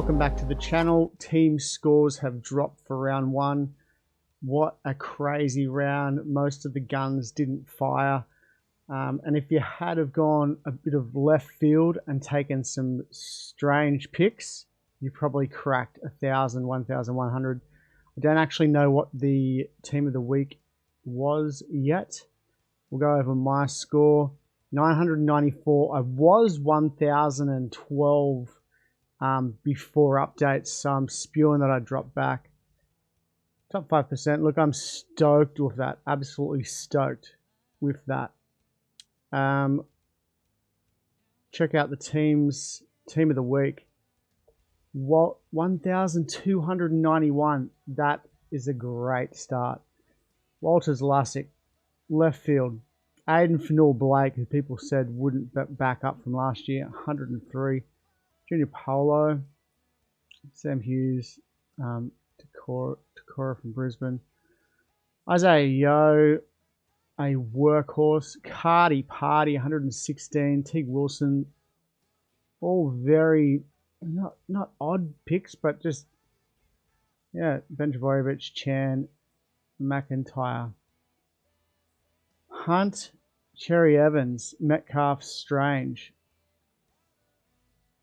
welcome back to the channel. Team scores have dropped for round one. What a crazy round. Most of the guns didn't fire. And if you had have gone a bit of left field and taken some strange picks, you probably cracked 1,000, 1,100. I don't actually know what the team of the week was yet. We'll go over my score. 994. I was 1,012 before updates, so I'm spewing that I dropped back. Top 5%. Look, I'm stoked with that. Absolutely stoked with that. Check out the team of the week. What 1,291. That is a great start. Walters Lussick, left field. Aiden Finalizing, who people said wouldn't back up from last year, 103. Junior Polo, Sam Hughes, Takora from Brisbane. Isaiah Yo, a workhorse. Cardi Party, 116. Teague Wilson, all very not odd picks, but just Ben Trbojevic, Chan, McIntyre, Hunt, Cherry Evans, Metcalf, Strange,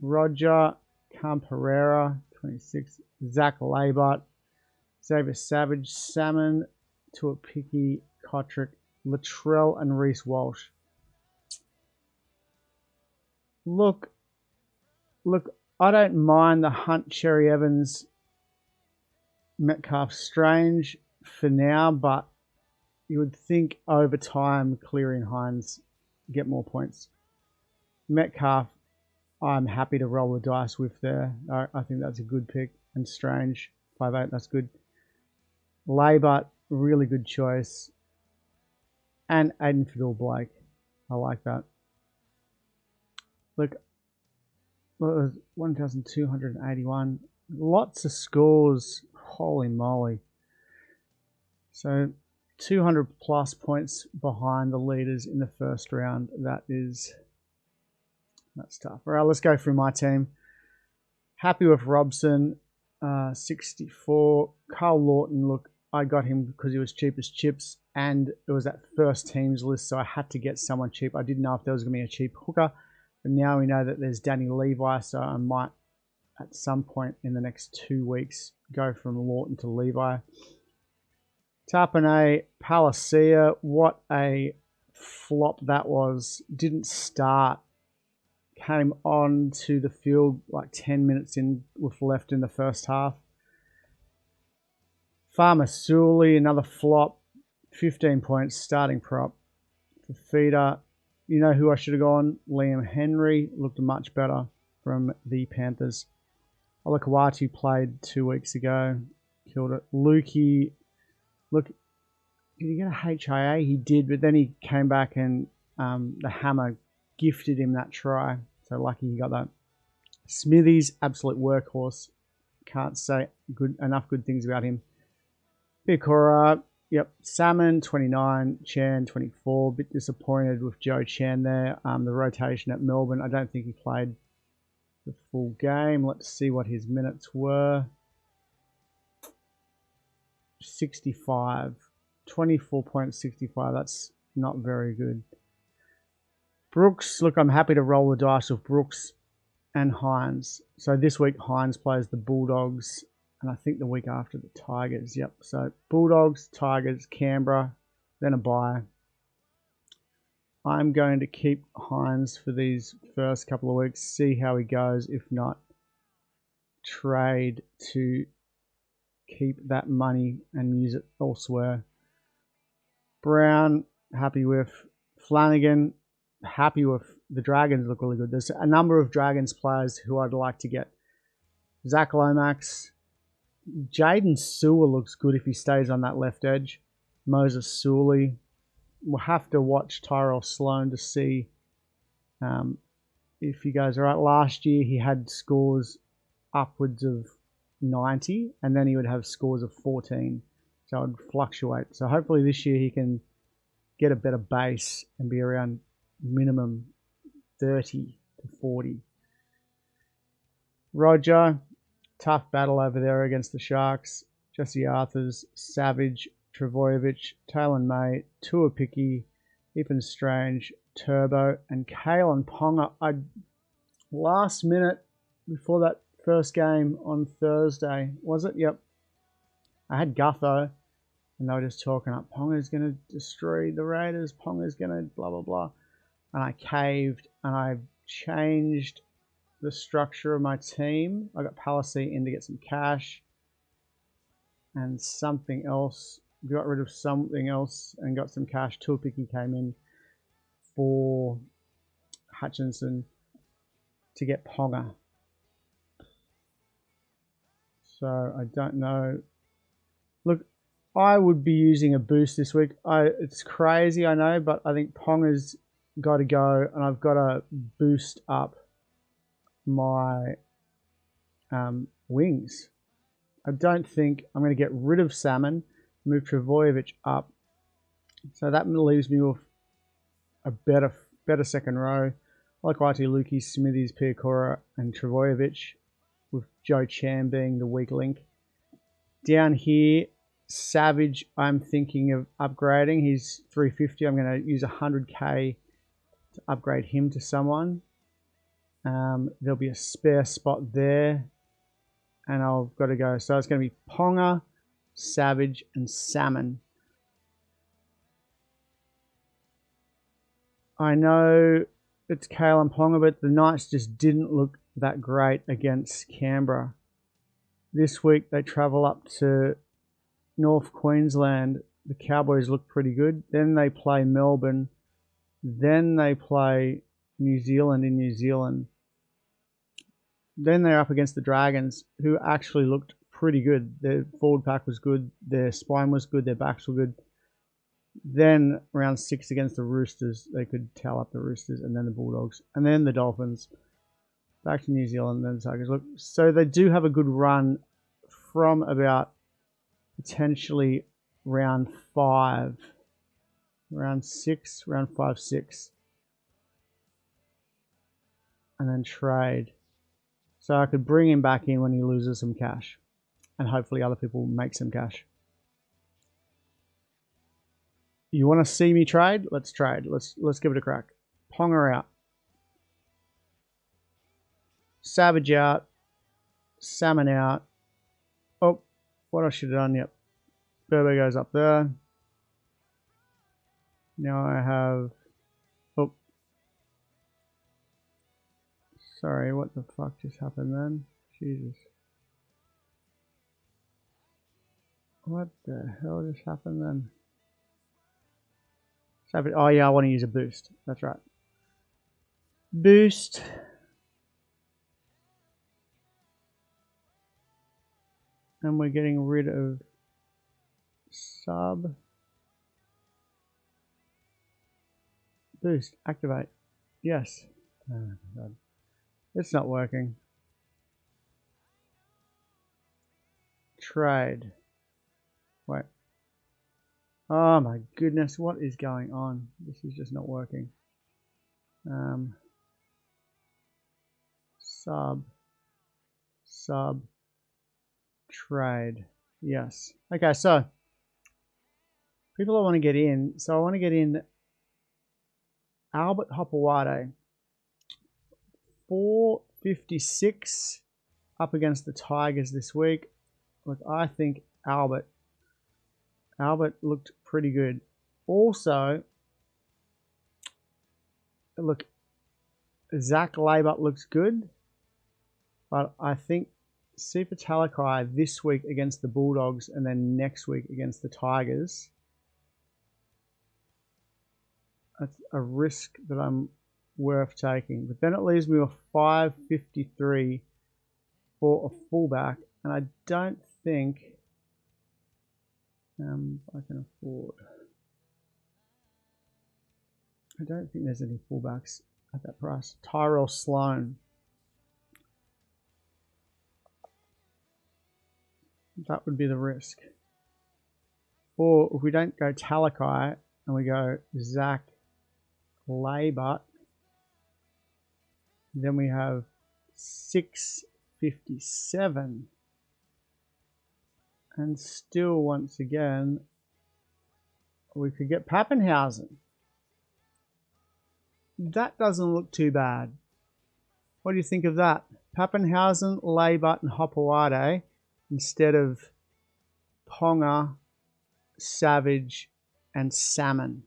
Roger, Camperera, 26, Zach Labart, Xavier Savage, Salmon, Tuapiki, Kotrick, Latrell, and Reece Walsh. Look, I don't mind the Hunt, Cherry Evans, Metcalf, Strange for now, but you would think over time Cleary and Hines get more points. Metcalf, I'm happy to roll the dice with there. I think that's a good pick. And Strange, 5'8", that's good. Labart, really good choice. And Aiden Fiddle-Blake, I like that. Look, 1,281. Lots of scores. Holy moly. So 200 plus points behind the leaders in the first round. That's tough. All right, let's go through my team. Happy with Robson, 64. Carl Lawton, look, I got him because he was cheap as chips, and it was that first teams list, so I had to get someone cheap. I didn't know if there was going to be a cheap hooker, but now we know that there's Danny Levi, so I might, at some point in the next 2 weeks, go from Lawton to Levi. Tapane, Palacia, what a flop that was. Didn't start. Came on to the field like 10 minutes in with left in the first half. Farmer Sully, another flop. 15 points, starting prop. For feeder, you know who I should have gone? Liam Henry, looked much better from the Panthers. Olakawatu played 2 weeks ago. Killed it. Lukey, look, did he get a HIA? He did, but then he came back and the hammer gifted him that try. So lucky he got that. Smithies, absolute workhorse. Can't say enough good things about him. Bikora, yep. Salmon, 29. Chan, 24. Bit disappointed with Joe Chan there. The rotation at Melbourne. I don't think he played the full game. Let's see what his minutes were. 65. 24.65. That's not very good. Brooks, look, I'm happy to roll the dice with Brooks and Hines. So this week Hines plays the Bulldogs, and I think the week after the Tigers. Yep, so Bulldogs, Tigers, Canberra, then a bye. I'm going to keep Hines for these first couple of weeks, see how he goes. If not, trade to keep that money and use it elsewhere. Brown, happy with. Flanagan, happy with. The Dragons look really good. There's a number of Dragons players who I'd like to get. Zach Lomax. Jaden Sewer looks good if he stays on that left edge. Moses Sully. We'll have to watch Tyrell Sloan to see if he goes all right. Last year he had scores upwards of 90, and then he would have scores of 14. So it would fluctuate. So hopefully this year he can get a better base and be around minimum 30 to 40. Roger, tough battle over there against the Sharks. Jesse Arthurs, Savage, Travojevic, Talon May, Tuapiki, Ethan Strange, Turbo, and Kalen Ponga. Last minute before that first game on Thursday, was it? Yep. I had Gutho, and they were just talking up, Ponga's going to destroy the Raiders, Ponga's going to blah, blah, blah. And I caved, and I changed the structure of my team. I got Palisade in to get some cash and something else. Got rid of something else and got some cash. Tuapiki came in for Hutchinson to get Ponga. So I don't know. Look, I would be using a boost this week. It's crazy, I know, but I think Ponga's got to go, and I've got to boost up my wings. I don't think I'm going to get rid of Salmon, move Travojevic up. So that leaves me with a better second row. Like IT Lukey, Smithies, Piacora, and Travojevic, with Joe Chan being the weak link. Down here, Savage, I'm thinking of upgrading. He's 350. I'm going to use 100k to upgrade him to someone. There'll be a spare spot there, and I've got to go. So it's going to be Ponga, Savage, and Salmon. I know it's Kale and Ponga, but the Knights just didn't look that great against Canberra. This week they travel up to North Queensland. The Cowboys look pretty good. Then they play Melbourne. Then they play New Zealand in New Zealand. Then they're up against the Dragons, who actually looked pretty good. Their forward pack was good. Their spine was good. Their backs were good. Then round 6 against the Roosters, they could towel up the Roosters, and then the Bulldogs, and then the Dolphins. Back to New Zealand, then the Tigers. Look, so they do have a good run from about potentially round 5, round 6, round 5, 6, and then trade. So I could bring him back in when he loses some cash, and hopefully other people make some cash. You want to see me trade? Let's trade. Let's give it a crack. Ponga out. Savage out. Salmon out. Oh, what I should have done, yep. Burbo goes up there. Now I have... Oh. Sorry, what the fuck just happened then? Jesus. What the hell just happened then? Oh yeah, I want to use a boost. That's right. Boost. And we're getting rid of sub. Boost. Activate. Yes. Oh my God. It's not working. Trade. Wait. Oh my goodness, what is going on? This is just not working. Sub, trade. Yes. Okay, so people I want to get in. So I want to get in Albert Hopewade. 456 up against the Tigers this week. Look, I think Albert looked pretty good. Also, look, Zach Labutt looks good, but I think Sifa Talakai this week against the Bulldogs and then next week against the Tigers, that's a risk that I'm worth taking. But then it leaves me with 553 for a fullback, and I don't think I can afford. I don't think there's any fullbacks at that price. Tyrell Sloan. That would be the risk. Or if we don't go Talakai and we go Zach Labutt, then we have 657 And still, once again, we could get Pappenhausen. That doesn't look too bad. What do you think of that? Pappenhausen, Leibert, and Hopewade instead of Ponga, Savage, and Salmon.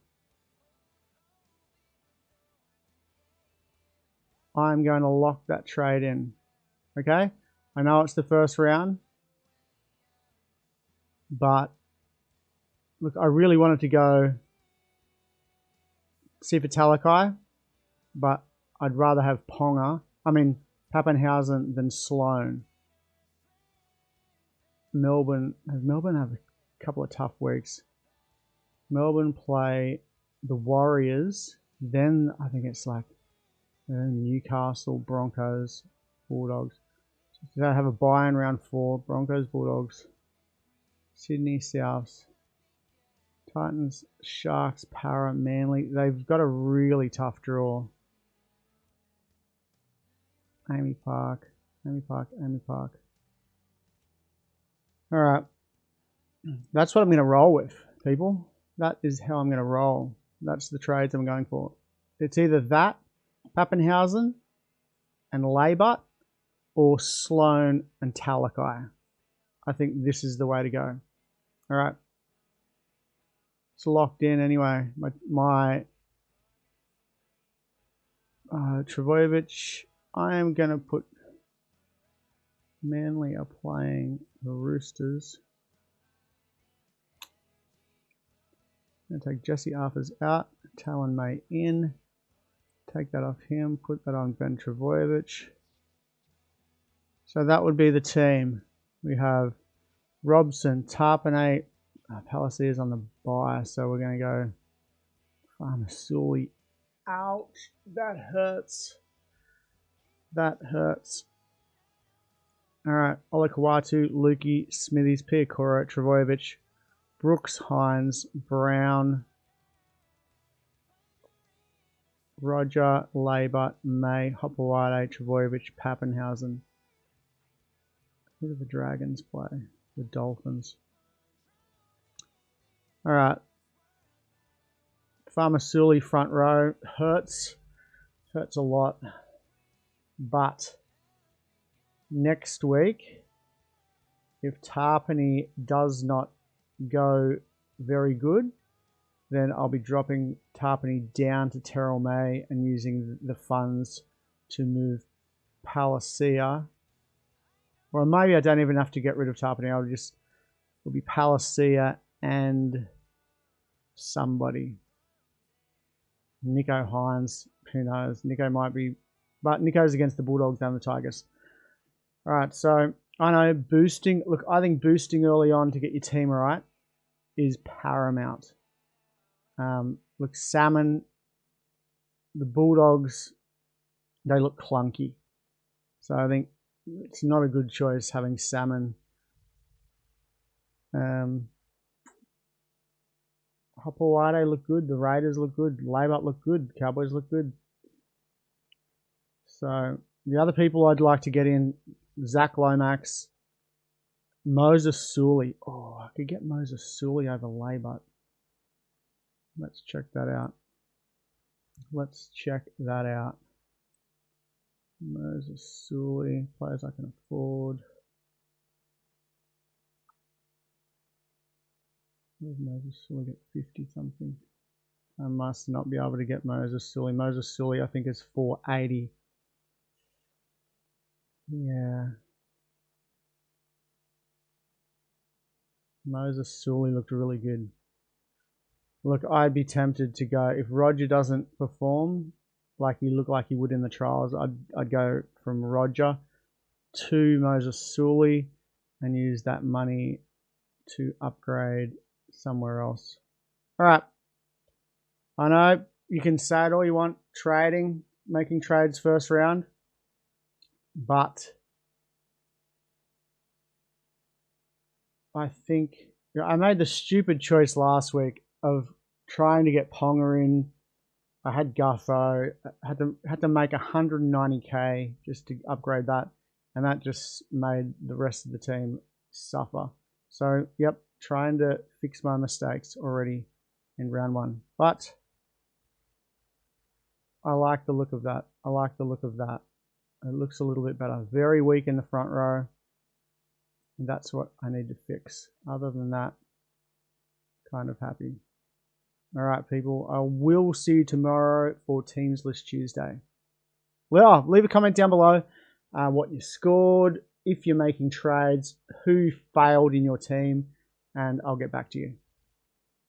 I'm going to lock that trade in. Okay? I know it's the first round, but look, I really wanted to go Sifa Talakai, but I'd rather have Pappenhausen than Sloan. Melbourne have a couple of tough weeks. Melbourne play the Warriors, then I think it's like Newcastle, Broncos, Bulldogs. So they have a bye in round 4. Broncos, Bulldogs, Sydney, Souths, Titans, Sharks, Para, Manly. They've got a really tough draw. Amy Park. All right. That's what I'm going to roll with, people. That is how I'm going to roll. That's the trades I'm going for. It's either that, Pappenhausen and Leibert, or Sloan and Talakai. I think this is the way to go. All right. It's locked in anyway. My Trbojevic, I am going to put Manly are playing the Roosters. I'm going to take Jesse Arthurs out, Talon May in, take that off him, put that on Ben Trbojevic. So that would be the team. We have Robson, Tarpanay, Palacios is on the bye, so we're going to go Farmasuli. Ouch, that hurts. That hurts. All right, Olakawatu, Lukey, Smithies, Piakora, Trbojevic, Brooks, Hines, Brown, Roger, Leibert, May, Hopewade, Trbojevic, Pappenhausen. Who do the Dragons play? The Dolphins. All right. Farmasuli front row. Hurts a lot. But next week, if Tarpany does not go very good, then I'll be dropping Tarpany down to Terrell May and using the funds to move Palacia. Or maybe I don't even have to get rid of Tarpany. It'll be Palacia and somebody. Nico Hines, who knows? Nico might be, but Nico's against the Bulldogs and the Tigers. All right, so I know boosting. Look, I think boosting early on to get your team right is paramount. Look, Salmon, the Bulldogs, they look clunky. So I think it's not a good choice having Salmon. Hopewade look good. The Raiders look good. Leibert look good. Cowboys look good. So the other people I'd like to get in, Zach Lomax, Moses Sully. Oh, I could get Moses Sully over Leibert. Let's check that out. Moses Sully, players I can afford. Where did Moses Sully get 50 something? I must not be able to get Moses Sully. Moses Sully I think is 480. Yeah. Moses Sully looked really good. Look, I'd be tempted to go, if Roger doesn't perform like he looked like he would in the trials, I'd go from Roger to Moses Sully and use that money to upgrade somewhere else. All right. I know you can say it all you want, trading, making trades first round, but I think I made the stupid choice last week of trying to get Ponga in. I had Gutho, had to make 190k just to upgrade that, and that just made the rest of the team suffer. So, yep, trying to fix my mistakes already in round 1. But I like the look of that. I like the look of that. It looks a little bit better. Very weak in the front row. And that's what I need to fix. Other than that, kind of happy. All right, people. I will see you tomorrow for Teams List Tuesday. Well, leave a comment down below what you scored, if you're making trades, who failed in your team, and I'll get back to you.